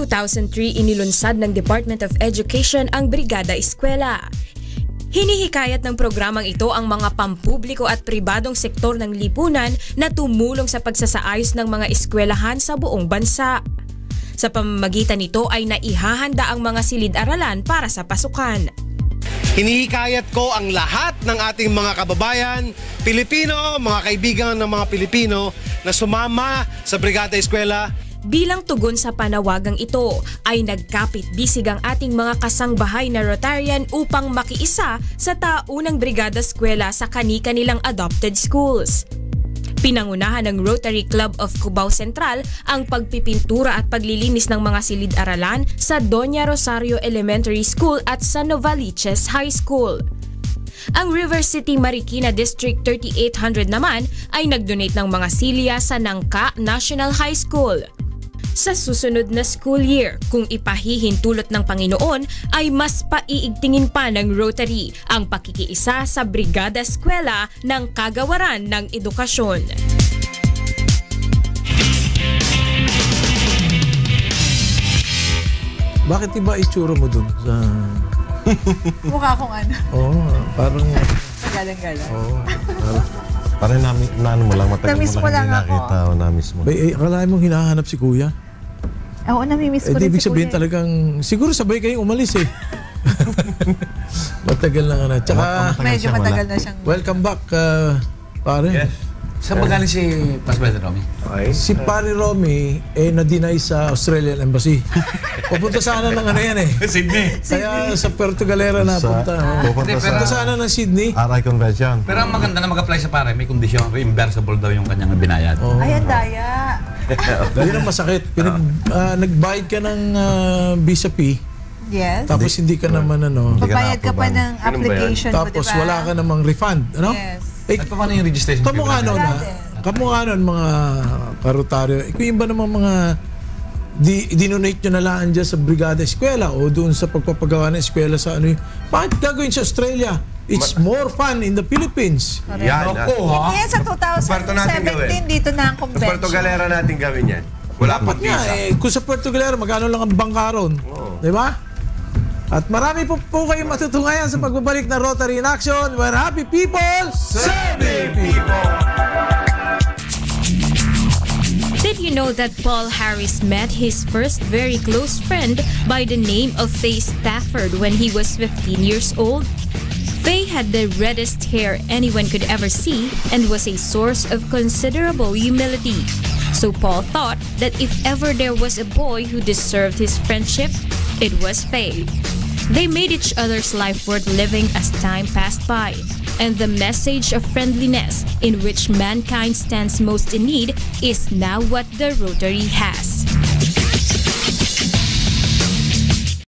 2003 inilunsad ng Department of Education ang Brigada Eskwela. Hinihikayat ng programang ito ang mga pampubliko at pribadong sektor ng lipunan na tumulong sa pagsasaayos ng mga eskwelahan sa buong bansa. Sa pamamagitan nito ay naihahanda ang mga silid-aralan para sa pasukan. Hinihikayat ko ang lahat ng ating mga kababayan, Pilipino, mga kaibigan ng mga Pilipino na sumama sa Brigada Eskwela. Bilang tugon sa panawagang ito ay nagkapit-bisig ang ating mga kasangbahay na Rotarian upang makiisa sa taunang Brigada Eskwela sa kani-kanilang adopted schools. Pinangunahan ng Rotary Club of Cubao Central ang pagpipintura at paglilinis ng mga silid-aralan sa Doña Rosario Elementary School at sa Novaliches High School. Ang River City Marikina District 3800 naman ay nag-donate ng mga silya sa Nangka National High School. Sa susunod na school year, kung ipahihintulot ng Panginoon, ay mas paiigtingin pa ng Rotary ang pakikiisa sa Brigada Eskwela ng Kagawaran ng Edukasyon. Bakit iba itsura mo dun? Mukha akong ano. Oo, parang... Galang-galang. Oo, parang naano mo lang, matagal Namiss mo mo lang lang hindi nakita o namiss mo. akalain mong hinahanap si Kuya? Oo, namimiss ko rin Ibig si sabihin Kuya. talagang, siguro sabay kayong umalis eh. Matagal na nga na. Tsaka, Medyo matagal na siyang... welcome back, pare. Yes. Saan ba galing si Pastor Romy? Si Pare Romy, na-deny sa Australian Embassy. Papunta sana ng ano yan eh. Sydney. Kaya sa Puerto Galera na punta. Punta sana ng Sydney. Aray Convention. Pero ang maganda na mag-apply sa pare, may kondisyon, reimbursable daw yung kanyang binayad. Ay, ang daya. Yun ang masakit. Nagbayad ka ng visa fee, Yes. tapos hindi ka naman Babayad ka pa ng application mo, tapos diba? wala ka namang refund. Ano? Yes. Eh, At paano yung registration? kamukha nun mga karotaryo. Kung yung ba namang mga dinonate nyo na lang dyan sa Brigada Eskwela o doon sa pagpapagawa ng eskwela sa ano yun. Bakit gagawin sa Australia? It's more fun in the Philippines. Yan. Yan sa 2017, dito na ang Sa convention. Puerto Galera natin gawin yan. Wala pang Nga, visa. kung sa Puerto Galera, magkano lang ang bangka ron? Di ba? At marami po kayong matutungayan sa pagbabalik na Rotary in Action, where happy people serving people! Did you know that Paul Harris met his first very close friend by the name of Faye Stafford when he was 15 years old? Faye had the reddest hair anyone could ever see and was a source of considerable humility. So Paul thought that if ever there was a boy who deserved his friendship, it was Faye. They made each other's life worth living as time passed by, and the message of friendliness in which mankind stands most in need is now what the Rotary has.